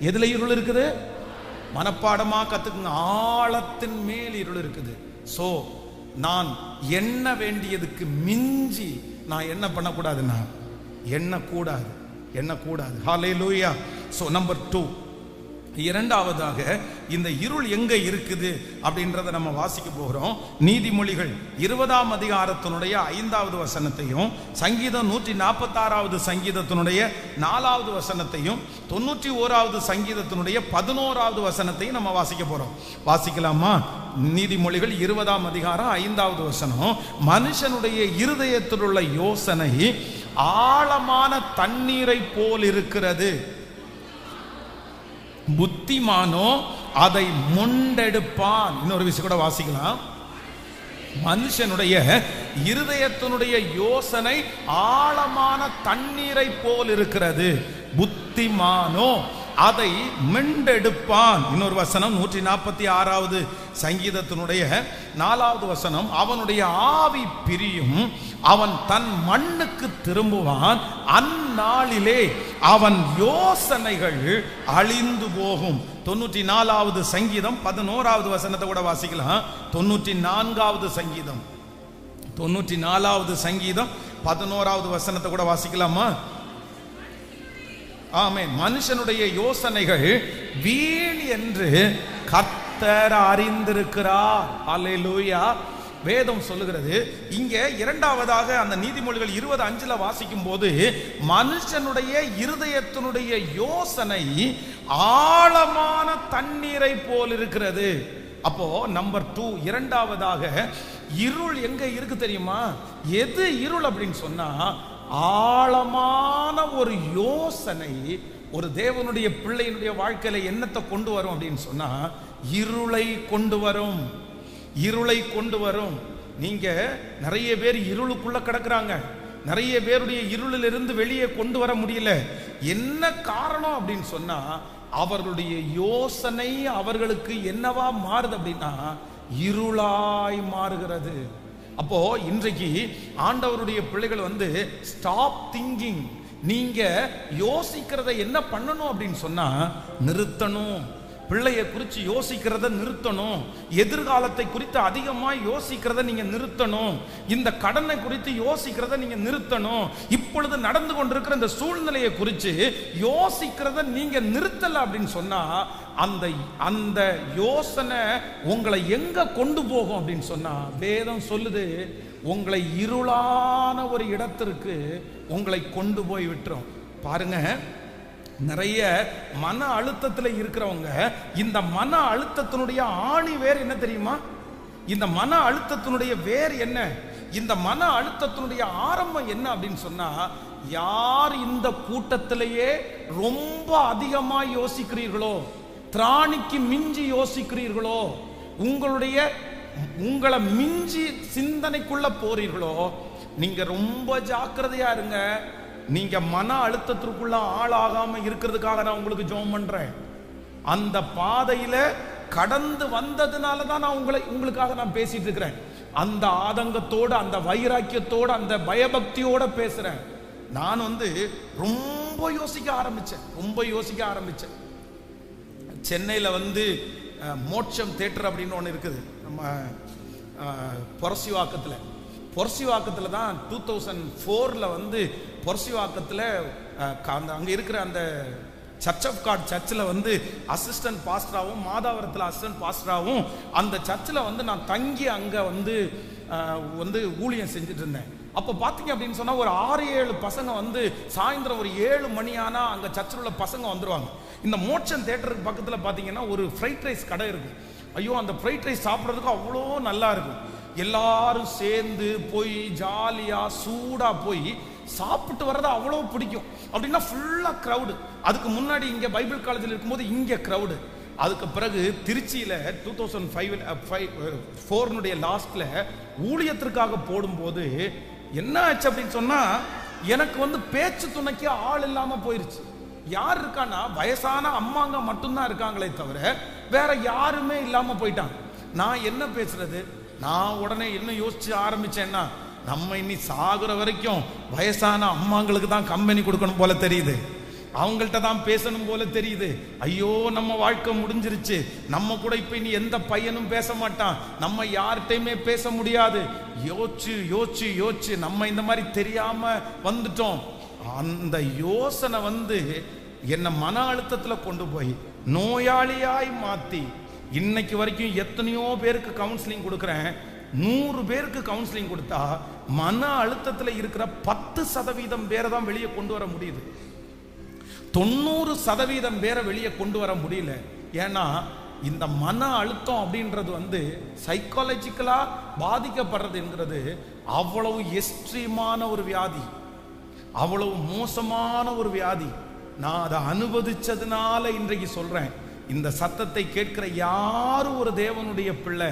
எதுல இருள் இருக்குது? மனப்பாடமா கத்துக்குங்க. ஆழத்தின் மேல் இருள் இருக்குது. சோ நான் எண்ண வேண்டியதுக்கு மிஞ்சி நான் என்ன பண்ணக்கூடாதுன்னா, எண்ணக்கூடாது. ஹல்லேலூயா. சோ நம்பர் 2, இரண்டாவதாக இந்த இருள் எங்க இருக்குது அப்படின்றத நம்ம வாசிக்க போகிறோம். நீதிமொழிகள் 20ஆம் அதிகாரத்தினுடைய 5வது வசனத்தையும், சங்கீதம் 146வது சங்கீதத்தினுடைய 4வது வசனத்தையும், 91வது சங்கீதத்தினுடைய 11வது வசனத்தையும் நம்ம வாசிக்க போறோம். வாசிக்கலாமா? நீதிமொழிகள் 20ஆம் அதிகாரம் 5வது வசனம். மனுஷனுடைய இருதயத்தில் உள்ள யோசனை ஆழமான தண்ணீரை போல் இருக்கிறது, புத்திமானோ அதை முண்டெடுப்பான். இன்னொரு விஷயம் கூட வாசிக்கலாம். மனுஷனுடைய இருதயத்தினுடைய யோசனை ஆழமான தண்ணீரை போல் இருக்கிறது, புத்திமானோ அதை மெண்டெடுப்பான். இன்னொரு வசனம் 146வது சங்கீதத்தினுடைய 4வது வசனம். அவனுடைய ஆவி பிரியும், அவன் தன் மண்ணுக்கு திரும்புவான், அந்நாளிலே அவன் யோசனைகள் அழிந்து போகும். 94வது சங்கீதம் 11வது வசனத்தை கூட வாசிக்கலாம். 94வது சங்கீதம் 94வது சங்கீதம் 11வது வசனத்தை கூட வாசிக்கலாமா? ஆமென். மனுஷனுடைய யோசனைகள் வீண் என்று கர்த்தர் அறிந்திருக்கிறார். அல்லேலூயா. வேதம் சொல்லுகிறது. இங்க இரண்டாவதாக அந்த நீதிமொழிகள் 20:5 வாசிக்கும் போது, மனுஷனுடைய இருதயத்தினுடைய யோசனை ஆழமான தண்ணீரை போல் இருக்கிறது. அப்போ நம்பர் 2, இரண்டாவதாக இருள் எங்க இருக்கு தெரியுமா? எது இருள் அப்படின்னு சொன்னா, ஆழமான ஒரு யோசனை ஒரு தேவனுடைய பிள்ளையினுடைய வாழ்க்கையில என்னத்தை கொண்டு வரும் அப்படின்னு சொன்னா, இருளை கொண்டு வரும். இருளை கொண்டு வரும். நீங்க நிறைய பேர் இருளுக்குள்ள கிடக்குறாங்க. நிறைய பேருடைய இருளில் இருந்து வெளியே கொண்டு வர முடியல. என்ன காரணம் அப்படின்னு சொன்னா, அவர்களுடைய யோசனை அவர்களுக்கு என்னவா மாறுது அப்படின்னா, இருளாய் மாறுகிறது. அப்போ இன்றைக்கு ஆண்டவருடைய பிள்ளைகள் ஸ்டாப் திங்கிங். நீங்க யோசிக்கிறத என்ன பண்ணணும் அப்படின்னு சொன்னா, நிறுத்தணும். பிள்ளையை குறித்து யோசிக்கிறத நிறுத்தணும். எதிர்காலத்தை குறித்து அதிகமாக யோசிக்கிறத நீங்க நிறுத்தணும். இந்த கடனை குறித்து யோசிக்கிறத நீங்க நிறுத்தணும். இப்பொழுது நடந்து கொண்டிருக்கிற இந்த சூழ்நிலையை குறித்து யோசிக்கிறத நீங்க நிறுத்தல அப்படின்னு சொன்னா, அந்த யோசனை உங்களை எங்க கொண்டு போகும் அப்படின்னு சொன்னா, வேதம் சொல்லுது, உங்களை இருளான ஒரு இடத்திற்கு உங்களை கொண்டு போய் விட்டுரும். பாருங்க, நிறைய மன அழுத்தத்தில் இருக்கிறவங்க, இந்த மன அழுத்தத்தினுடைய ஆணி வேர் என்ன தெரியுமா? இந்த மன அழுத்தத்தினுடைய வேர் என்ன? இந்த மன அழுத்தத்தினுடைய ஆரம்பம் என்ன அப்படின்னு சொன்னா, யார் இந்த கூட்டத்திலேயே ரொம்ப அதிகமா யோசிக்கிறீர்களோ, திராணிக்கு மிஞ்சி யோசிக்கிறீர்களோ, உங்களை மிஞ்சி சிந்தனைக்குள்ள போறீர்களோ, நீங்க ரொம்ப ஜாக்கிரதையா இருங்க. நீங்க மன அழுத்தத்திற்குள்ள ஆளாகாம இருக்கிறதுக்காக நான் உங்களுக்கு ஜெபம் பண்றேன். அந்த பாதையில கடந்து வந்ததுனால தான் நான் உங்களுக்காக நான் பேசிட்டு இருக்கிறேன். அந்த ஆதங்கத்தோடு, அந்த வைராக்கியத்தோடு, அந்த பயபக்தியோட பேசுறேன். நான் ரொம்ப யோசிக்க ஆரம்பிச்சேன். சென்னையில மோட்சம் தேட்டர் அப்படின்னு ஒன்று இருக்குது. நம்ம பொரசிவாக்கத்தில் தான் 2004ல் பொரசிவாக்கத்தில் அங்கே இருக்கிற அந்த சர்ச் ஆஃப் காட் சர்ச்சில் வந்து அசிஸ்டன்ட் பாஸ்டராகவும், மாதாவரத்தில் அசிஸ்டன்ட் பாஸ்டராகவும் அந்த சர்ச்சில் வந்து நான் தங்கி அங்கே வந்து ஊழியம் செஞ்சுட்டு இருந்தேன். அப்போ பார்த்தீங்க அப்படின்னு சொன்னால் ஒரு 6-7 பசங்க வந்து சாயந்தரம் ஒரு 7 மணி ஆனால் அங்கே சர்ச்சில் உள்ள பசங்க வந்துடுவாங்க. இந்த மோட்சன் தேட்டருக்கு பக்கத்தில் பார்த்தீங்கன்னா ஒரு ஃப்ரைட் ரைஸ் கடை இருக்கும். ஐயோ, அந்த ஃப்ரைட் ரைஸ் சாப்பிட்றதுக்கு அவ்வளோ நல்லா இருக்கும். எல்லாரும் சேர்ந்து போய் ஜாலியாக சூடாக போய் சாப்பிட்டு வர்றது அவ்வளோ பிடிக்கும். அப்படின்னா ஃபுல்லாக க்ரௌடு. அதுக்கு முன்னாடி இங்கே பைபிள் காலேஜில் இருக்கும்போது இங்கே க்ரௌடு. அதுக்கு பிறகு திருச்சியில் 2004 லாஸ்ட்ல ஊழியத்திற்காக போடும்போது என்ன ஆச்சு அப்படின்னு சொன்னா, எனக்கு வந்து பேச்சு துணைக்கு ஆள் இல்லாம போயிருச்சு. யார் இருக்கான்னா வயசான அம்மாங்க மட்டும்தான் இருக்காங்களே தவிர வேற யாருமே இல்லாம போயிட்டாங்க. நான் என்ன பேசுறது? நான் உடனே என்ன யோசிச்சு ஆரம்பிச்சேன்னா, நம்ம இன்னி சாகுற வரைக்கும் வயசான அம்மாங்களுக்கு தான் கம்பெனி கொடுக்கணும் போல தெரியுது, அவங்கள்ட்ட தான் பேசணும் போல தெரியுது. ஐயோ, நம்ம வாழ்க்கை முடிஞ்சிருச்சு, நம்ம கூட இப்ப இனி எந்த பையனும் பேச மாட்டான், நம்ம யார்கிட்டையுமே பேச முடியாது. யோசிச்சு யோசிச்சு யோசிச்சு நம்ம இந்த மாதிரி தெரியாம வந்துட்டோம். அந்த யோசனை வந்து என்ன மன அழுத்தத்துல கொண்டு போய் நோயாளியாய் மாத்தி இன்னைக்கு வரைக்கும் எத்தனையோ பேருக்கு கவுன்சிலிங் கொடுக்குறேன். 100 பேருக்கு கவுன்சிலிங் கொடுத்தா மன அழுத்தத்தில் இருக்கிற 10% பேரை தான் வெளியே கொண்டு வர முடியுது. 90% பேரை வெளியே கொண்டு வர முடியல. ஏன்னா இந்த மன அழுத்தம் அப்படின்றது வந்து சைக்காலஜிக்கலா பாதிக்கப்படுறதுங்கிறது அவ்வளவு எக்ஸ்ட்ரீமான ஒரு வியாதி, அவ்வளவு மோசமான ஒரு வியாதி. நான் அதை அனுபவிச்சதுனால இன்றைக்கு சொல்றேன். இந்த சத்தத்தை கேட்கிற யாரும் ஒரு தேவனுடைய பிள்ளை,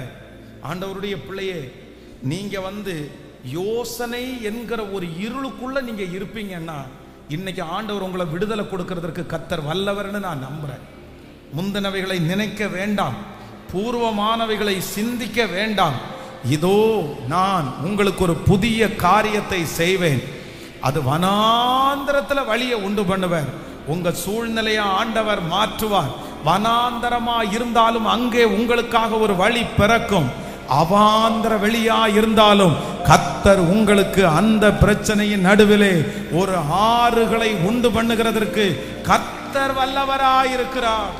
ஆண்டவருடைய பிள்ளையே, நீங்க வந்து யோசனை என்கிற ஒரு இருளுக்குள்ள நீங்க இருப்பீங்கன்னா இன்னைக்கு ஆண்டவர் உங்களை விடுதலை கொடுக்கிறதற்கு கர்த்தர் வல்லவர்னு நான் நம்புறேன். முந்தினவைகளை நினைக்க வேண்டாம், பூர்வமானவைகளை சிந்திக்க வேண்டாம். இதோ நான் உங்களுக்கு ஒரு புதிய காரியத்தை செய்வேன், அது வனாந்தரத்துல வழியை உண்டு பண்ணுவார். உங்க சூழ்நிலையை ஆண்டவர் மாற்றுவார். வனாந்தரமா இருந்தாலும் அங்கே உங்களுக்காக ஒரு வழி பிறக்கும். அவாந்தர வெளியா இருந்தாலும் கர்த்தர் உங்களுக்கு அந்த பிரச்சனையின் நடுவிலே ஒரு ஆறுகளை உண்டு பண்ணுகிறதற்கு கர்த்தர் வல்லவராயிருக்கிறார்.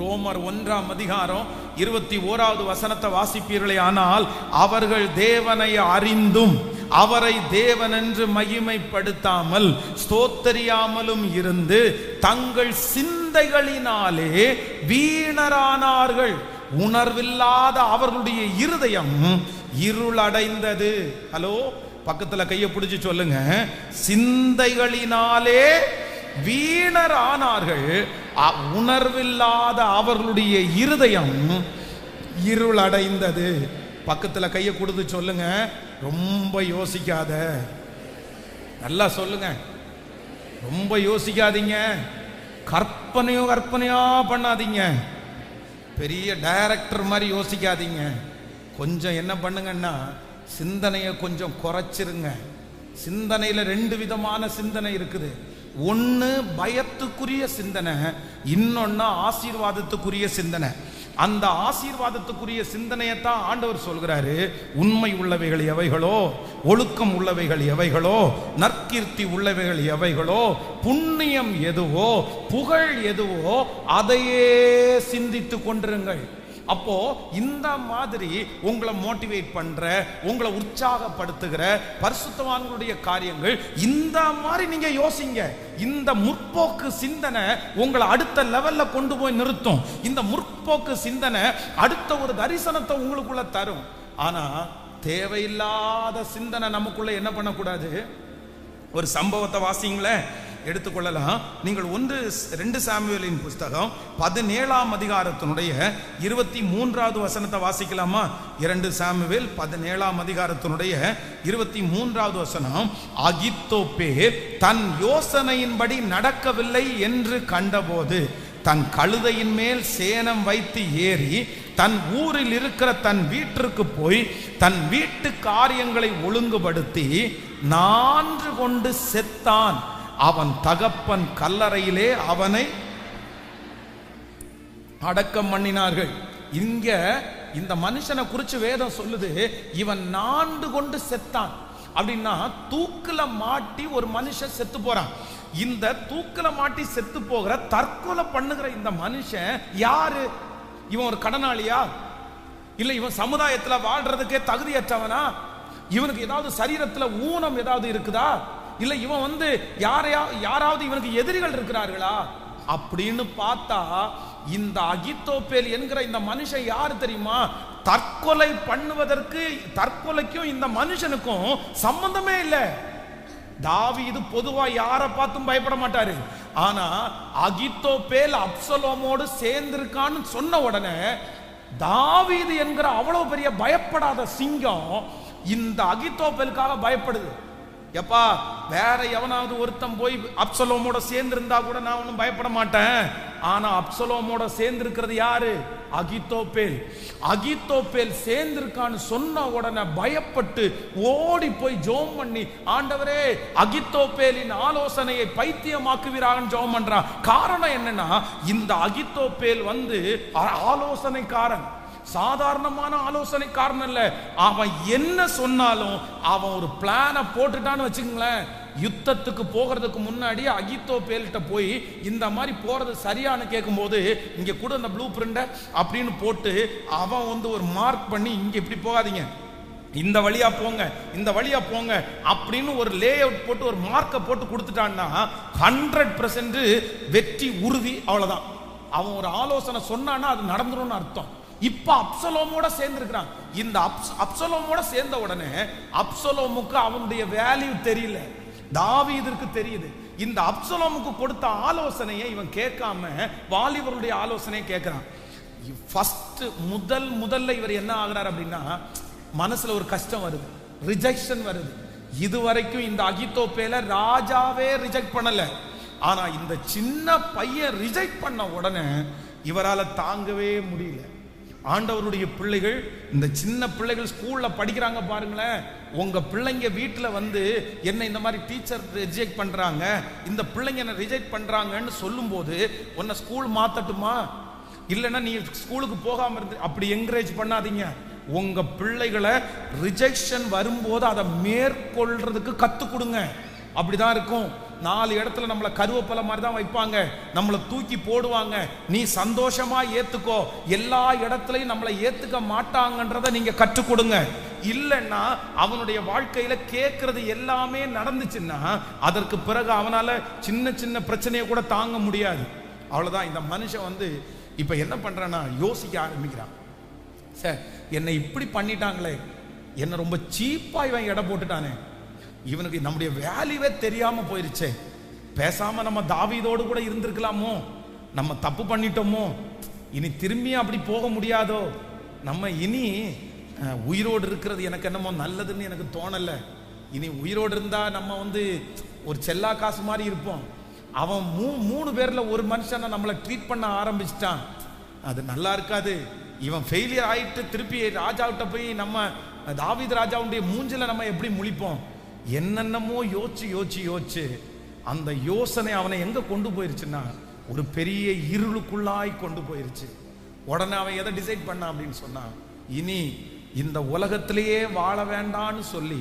ரோமர் 1:21 வாசிப்பீர்களே, ஆனால் அவர்கள் தேவனை அறிந்தும் அவரை தேவன் என்று மகிமைப்படுத்தாமல் ஸ்தோத்தரியாமலும் இருந்து தங்கள் சிந்தைகளினாலே வீணரானார்கள். உணர்வில்லாத அவர்களுடைய இருதயம் இருளடைந்தது. ஹலோ, பக்கத்துல கையை பிடிச்சு சொல்லுங்க, சிந்தைகளினாலே வீணரானார்கள், உணர்வில்லாத அவர்களுடைய இருதயம் இருளடைந்தது. பக்கத்துல கையை கொடுத்து சொல்லுங்க, ரொம்ப யோசிக்காத. நல்லா சொல்லுங்க, ரொம்ப யோசிக்காதீங்க, கற்பனையா பண்ணாதீங்க, பெரிய டைரக்டர் மாதிரி யோசிக்காதீங்க. கொஞ்சம் என்ன பண்ணுங்கன்னா சிந்தனையை கொஞ்சம் குறைச்சிருங்க. சிந்தனையில 2 விதமான சிந்தனை இருக்குது. ஒன்று பயத்துக்குரிய சிந்தனை, இன்னொன்னு ஆசீர்வாதத்துக்குரிய சிந்தனை. அந்த ஆசீர்வாதத்துக்குரிய சிந்தனையத்தான் ஆண்டவர் சொல்கிறாரு, உண்மை உள்ளவைகள் எவைகளோ, ஒழுக்கம் உள்ளவைகள் எவைகளோ, நற்கீர்த்தி உள்ளவைகள் எவைகளோ, புண்ணியம் எதுவோ, புகழ் எதுவோ அதையே சிந்தித்து கொண்டிருங்கள். அப்போ இந்த மாதிரி உங்களை மோட்டிவேட் பண்ற, உங்களை உற்சாகப்படுத்துகிற பரிசுத்தவான்களுடைய காரியங்கள் இந்த மாதிரி நீங்க யோசிங்க. இந்த முற்போக்கு சிந்தனை உங்களை அடுத்த லெவல்ல கொண்டு போய் நிறுத்தும். இந்த முற்போக்கு சிந்தனை அடுத்த ஒரு தரிசனத்தை உங்களுக்குள்ள தரும். ஆனா தேவையில்லாத சிந்தனை நமக்குள்ள என்ன பண்ணக்கூடாது? ஒரு சம்பவத்தை வாசிங்களேன், எடுத்துக்கொள்ளலாம். நீங்கள் 1-2 சாமுவேலின் புஸ்தகம் 17ஆம் அதிகாரத்தினுடைய 23வது வசனத்தை வாசிக்கலாமா? 2 சாமுவேல் 17ஆம் அதிகாரத்தினுடைய 23வது வசனம். அகித்தோப்பேல் தன் யோசனையின்படி நடக்கவில்லை என்று கண்டபோது தன் கழுதையின் மேல் சேணம் வைத்து ஏறி தன் ஊரில் இருக்கிற தன் வீட்டிற்கு போய் தன் வீட்டு காரியங்களை ஒழுங்குபடுத்தி 4 கொண்டு செத்தான். அவன் தகப்பன் கல்லறையிலே அவனை அடக்கம் பண்ணினார்கள். இங்க இந்த மனுஷனை குறிச்சு வேதம் சொல்லுது, இவன் 4 கொண்டு செத்தான். அப்படின்னா தூக்குல மாட்டி ஒரு மனுஷன் செத்து போறான். இந்த தூக்கல மாட்டி செத்து போகிற தற்கொலை பண்ணுகிற இந்த மனுஷன் யாரு? இவன் ஒரு கடனாளியா? இல்ல இவன் சமுதாயத்துல வாழ்றதுக்கே தகுதியற்றவனா? இவனுக்கு ஏதாவது சரீரத்துல ஊனம் ஏதாவது இருக்குதா? இல்ல இவன் யாராவது இவனுக்கு எதிரிகள் இருக்கிறார்களா அப்படின்னு பார்த்தா, இந்த அகித்தோப்பேல் என்கிற இந்த மனுஷன் யாரு தெரியுமா? தற்கொலை பண்ணுவதற்கு தற்கொலைக்கும் இந்த மனுஷனுக்கும் சம்பந்தமே இல்லை. தாவீது பொதுவா யாரை பார்த்தும் பயப்பட மாட்டாரு. ஆனா அகித்தோப்பேல் அப்சலோமோடு சேர்ந்திருக்கான்னு சொன்ன உடனே தாவீது என்கிற அவ்வளவு பெரிய பயப்படாத சிங்கம் இந்த அகித்தோப்பேலுக்காக பயப்படுது. எப்பா, வேற எவனாவது ஒருத்தன் போய் அப்சலோமோட சேர்ந்து இருந்தா கூட நான் ஒன்னும் பயப்பட மாட்டேன். ஆனா அப்சலோமோட சேர்ந்து இருக்கிறது யாரு? அகித்தோப்பேல். அகித்தோப்பேல் சேர்ந்திருக்கான்னு சொன்ன உடனே பயப்பட்டு ஓடி போய் ஜெபம் பண்ணி, ஆண்டவரே அகித்தோப்பேலின் ஆலோசனையை பைத்தியமாக்குவீராக ஜெபம் பண்றான். காரணம் என்னன்னா, இந்த அகித்தோப்பேல் ஆலோசனைக்காரன், சாதாரணமான ஆலோசனைக்காரன் இல்ல. அவன் என்ன சொன்னாலும் அவன் ஒரு பிளானை போட்டுட்டான்னு வச்சுங்களேன். யுத்தத்துக்கு போகிறதுக்கு முன்னாடி அகித்தோப்பேல்கிட்ட போய் இந்த மாதிரி போறது சரியானு கேட்கும் போது, இங்க கூட அந்த ப்ளூ பிரிண்ட அப்படின்னு போட்டு அவன் ஒரு மார்க் பண்ணி, இங்க இப்படி போகாதீங்க, இந்த வழியா போங்க, இந்த வழியா போங்க அப்படின்னு ஒரு லே அவுட் போட்டு ஒரு மார்க்கை போட்டு கொடுத்துட்டான்னா 100% வெற்றி உறுதி. அவ்வளவுதான். அவன் ஒரு ஆலோசனை சொன்னான்னா அது நடந்துரும்னு அர்த்தம். இப்ப அப்சலோமோட சேர்ந்திருக்கிறான். இந்த அப்சலோமோட சேர்ந்த உடனே அப்சலோமுக்கு அவனுடைய வேல்யூ தெரியல, தாவீதுக்கு தெரியுது. இந்த அப்சலோமுக்கு கொடுத்த ஆலோசனையை இவன் கேட்காம வாலிபருடைய ஆலோசனையை கேட்கிறான். ஃபர்ஸ்ட் முதல்ல இவர் என்ன ஆகிறார் அப்படின்னா, மனசுல ஒரு கஷ்டம் வருது, ரிஜெக்ஷன் வருது. இதுவரைக்கும் இந்த அகித்தோப்பேல ராஜாவே ரிஜெக்ட் பண்ணல. ஆனா இந்த சின்ன பையன் ரிஜெக்ட் பண்ண உடனே இவரால் தாங்கவே முடியல. ஆண்டவருடைய பிள்ளைகள், இந்த சின்ன பிள்ளைகள் ஸ்கூல்ல படிக்கிறாங்க பாருங்களேன். உங்க பிள்ளைங்க வீட்டுல என்ன இந்த மாதிரி டீச்சர் ரிஜெக்ட் பண்றாங்க, இந்த பிள்ளைங்க என்ன ரிஜெக்ட் பண்றாங்கன்னு சொல்லும் போது, உன்னை ஸ்கூல் மாத்தட்டுமா, இல்லைன்னா நீ ஸ்கூலுக்கு போகாம இருந்து அப்படி என்கரேஜ் பண்ணாதீங்க. உங்க பிள்ளைகளை ரிஜெக்ஷன் வரும்போது அதை மேற்கொள்றதுக்கு கத்து கொடுங்க. அப்படிதான் இருக்கும். 4 இடத்துல நம்மளை கருவேப்பிலை மாதிரி தான் வைப்பாங்க, நம்மளை தூக்கி போடுவாங்க. நீ சந்தோஷமா ஏத்துக்கோ. எல்லா இடத்துலையும் நம்மளை ஏத்துக்க மாட்டாங்கன்றதை நீங்க கற்றுக் கொடுங்க. இல்லைன்னா அவனுடைய வாழ்க்கையில கேட்கறது எல்லாமே நடந்துச்சுன்னா அதற்கு பிறகு அவனால சின்ன சின்ன பிரச்சனையை கூட தாங்க முடியாது. அவ்வளவுதான். இந்த மனுஷன் இப்ப என்ன பண்றான்னா யோசிக்க ஆரம்பிக்கிறான். சார், என்னை இப்படி பண்ணிட்டாங்களே, என்ன ரொம்ப சீப்பா இவன் எடை போட்டுட்டானே, இவனுக்கு நம்முடைய வேல்யூவே தெரியாம போயிருச்சே, பேசாம நம்ம தாவீதோடு கூட இருந்திருக்கலாமோ, நம்ம தப்பு பண்ணிட்டோமோ, இனி திரும்பி அப்படி போக முடியாதோ, நம்ம இனி உயிரோடு இருக்கிறது எனக்கு என்னமோ நல்லதுன்னு எனக்கு தோணல. இனி உயிரோடு இருந்தா நம்ம ஒரு செல்லா காசு மாதிரி இருப்போம். அவன் 3 பேர்ல ஒரு மனுஷனை நம்மளை ட்ரீட் பண்ண ஆரம்பிச்சிட்டான், அது நல்லா இருக்காது. இவன் ஃபெயிலியர் ஆயிட்டு திருப்பி ராஜாவிட்ட போய் நம்ம தாவீது ராஜாவுடைய மூஞ்சில நம்ம எப்படி முழிப்போம்? என்னென்னமோ யோசிச்சு அந்த யோசனை அவனை எங்க கொண்டு போயிருச்சுன்னா ஒரு பெரிய இருளுக்குள்ளாய் கொண்டு போயிருச்சு. உடனே அவன் எதை டிசைட் பண்ணான் அப்படின்னு சொன்னா, இனி இந்த உலகத்திலேயே வாழ வேண்டான்னு சொல்லி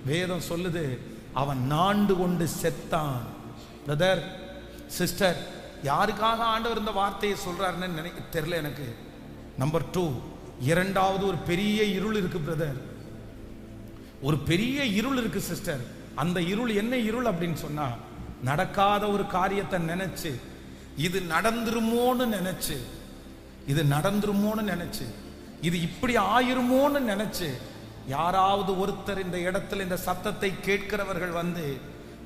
வேதம் சொல்லுது, அவன் நாண்டு கொண்டு செத்தான். பிரதர், சிஸ்டர், யாருக்காக ஆண்டவர் இந்த வார்த்தையை சொல்றாருன்னு தெரியல எனக்கு. நம்பர் 2, இரண்டாவது ஒரு பெரிய இருள் இருக்கு பிரதர், ஒரு பெரிய இருள் இருக்கு சிஸ்டர். அந்த இருள் என்ன இருள் அப்படின்னு சொன்னா, நடக்காத ஒரு காரியத்தை நினைச்சு, இது நடந்துருமோன்னு நினைச்சு, இது இப்படி ஆயிருமோன்னு நினைச்சு யாராவது ஒருத்தர் இந்த இடத்துல இந்த சத்தத்தை கேட்கிறவர்கள்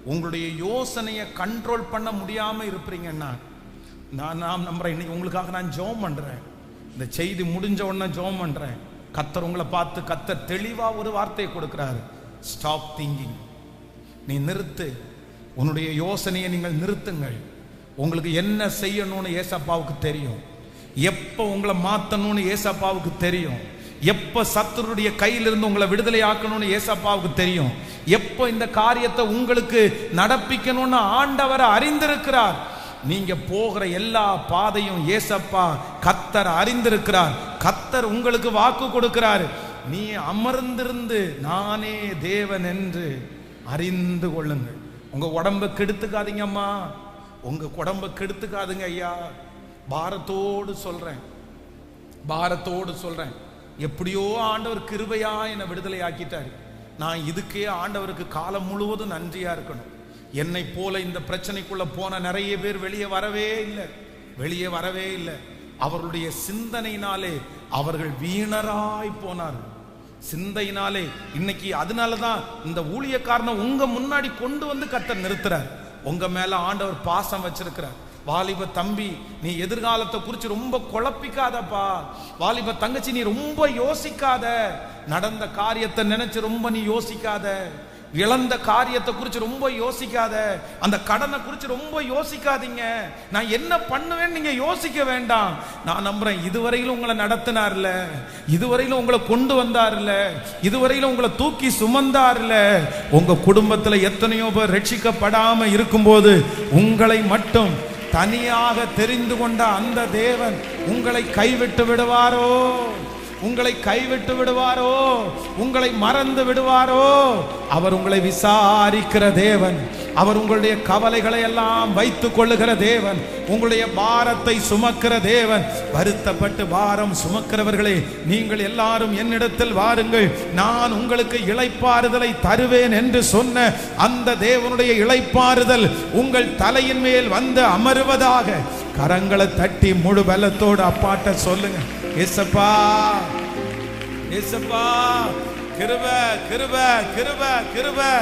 உங்களுடைய யோசனையை கண்ட்ரோல் பண்ண முடியாம இருப்பீங்கன்னா, நான் நம்புறேன் இன்னைக்கு உங்களுக்காக நான் ஜெபம் பண்றேன். இந்த செய்தி முடிஞ்ச உடனே ஜெபம் பண்றேன். கர்த்தர் உங்களை பார்த்து கர்த்தர் தெளிவா ஒரு வார்த்தையை கொடுக்கிறாரு. Stop thinking. நீ நிறுத்து, உன்னுடைய யோசனையை நீங்கள் நிறுத்துங்கள். உங்களுக்கு என்ன செய்யணும்னு ஏசப்பாவுக்கு தெரியும், எப்ப உங்களை மாத்தணும்னு ஏசப்பாவுக்கு தெரியும், எப்ப சத்துருடைய கையிலிருந்து உங்களை விடுதலை ஆக்கணும்னு ஏசப்பாவுக்கு தெரியும், எப்ப இந்த காரியத்தை உங்களுக்கு நடப்பிக்கணும்னு ஆண்டவர் அறிந்திருக்கிறார். நீங்க போகிற எல்லா பாதையும் ஏசப்பா கர்த்தர் அறிந்திருக்கிறார். கர்த்தர் உங்களுக்கு வாக்கு கொடுக்கிறார். நீ அமர்ந்திருந்து நானே தேவன் என்று அறிந்து கொள்ளுங்கள். உங்க உடம்ப கெடுத்துக்காதீங்க அம்மா, உங்க உடம்ப கெடுத்துக்காதுங்க ஐயா. பாரத்தோடு சொல்றேன், பாரத்தோடு சொல்றேன். எப்படியோ ஆண்டவர் கிருபையா என்னை விடுதலை ஆக்கிட்டாரு. நான் இதுக்கே ஆண்டவருக்கு காலம் முழுவதும் நன்றியா இருக்கணும். என்னை போல இந்த பிரச்சனைக்குள்ள போன நிறைய பேர் வெளியே வரவே இல்லை, வெளியே வரவே இல்லை. அவர்களுடைய சிந்தனையினாலே அவர்கள் வீணராய் போனார்கள், சிந்தையினாலே. இன்னைக்கு அதனாலதான் இந்த ஊழியக்காரனை உங்க முன்னாடி கொண்டு வந்து கர்த்தர் நிறுத்துறார். உங்க மேல ஆண்டவர் பாசம் வச்சிருக்கிறார். வாலிப தம்பி, நீ எதிர்காலத்தை குறித்து ரொம்ப குழப்பிக்காதப்பா. வாலிப தங்கச்சி, நீ ரொம்ப யோசிக்காத. நடந்த காரியத்தை நினைச்சு ரொம்ப நீ யோசிக்காத. இழந்த காரியத்தை குறித்து ரொம்ப யோசிக்காத. அந்த கடனை குறித்து ரொம்ப யோசிக்காதீங்க. நான் என்ன பண்ணுவேன்னு நீங்க யோசிக்க வேண்டாம். நான் நம்புறேன், இதுவரையிலும் உங்களை நடத்தினார்ல, இதுவரையிலும் உங்களை கொண்டு வந்தார்ல, இதுவரையிலும் உங்களை தூக்கி சுமந்தார்ல. உங்க குடும்பத்துல எத்தனையோ பேர் ரட்சிக்கப்படாம இருக்கும்போது உங்களை மட்டும் தனியாக தெரிந்து கொண்ட அந்த தேவன் உங்களை கைவிட்டு விடுவாரோ? உங்களை கைவிட்டு விடுவாரோ? உங்களை மறந்து விடுவாரோ? அவர் உங்களை விசாரிக்கிற தேவன். அவர் உங்களுடைய கவலைகளை எல்லாம் வைத்துக் கொள்ளுகிற தேவன். உங்களுடைய பாரத்தை சுமக்கிற தேவன். வருத்தப்பட்டு பாரம் சுமக்கிறவர்களே, நீங்கள் எல்லாரும் என்னிடத்தில் வாருங்கள், நான் உங்களுக்கு இளைப்பாறுதலை தருவேன் என்று சொன்ன அந்த தேவனுடைய இளைப்பாறுதல் உங்கள் தலையின் மேல் வந்து அமருவதாக. கரங்களை தட்டி முழு பலத்தோடு அப்பாட்ட சொல்லுங்க, ஏசப்பா, ஏசப்பா, கிருபை, கிருபை, கிருபை, கிருபை.